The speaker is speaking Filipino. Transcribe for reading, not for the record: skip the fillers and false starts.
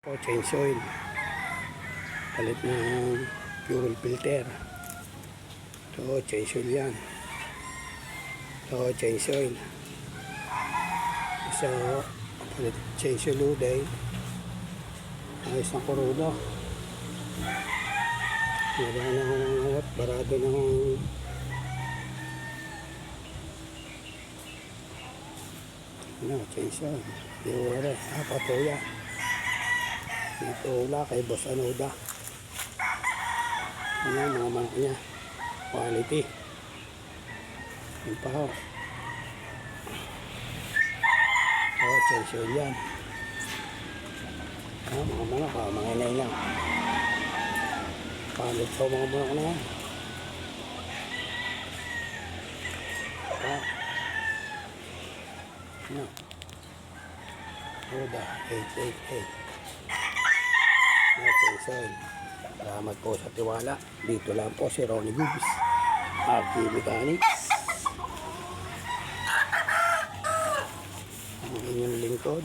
O change oil, palit ng fuel filter. Ito change oil yan. Ito change oil. So palit change oil uday. Ayos ng kurudo. Wala na akong barado ng change oil. Yung wala, patuya. Dito wala kay Boss Anoda. Ano mga manok niya. Quality. Yung pa ho. Change oil yan. Mga manok, mga inay lang. Palit sa mga manok na yan. Anoda 888. Salamat po sa tiwala. Dito lang po si Ronnie Gubis, RT Mechanics, ang inyong lingkod.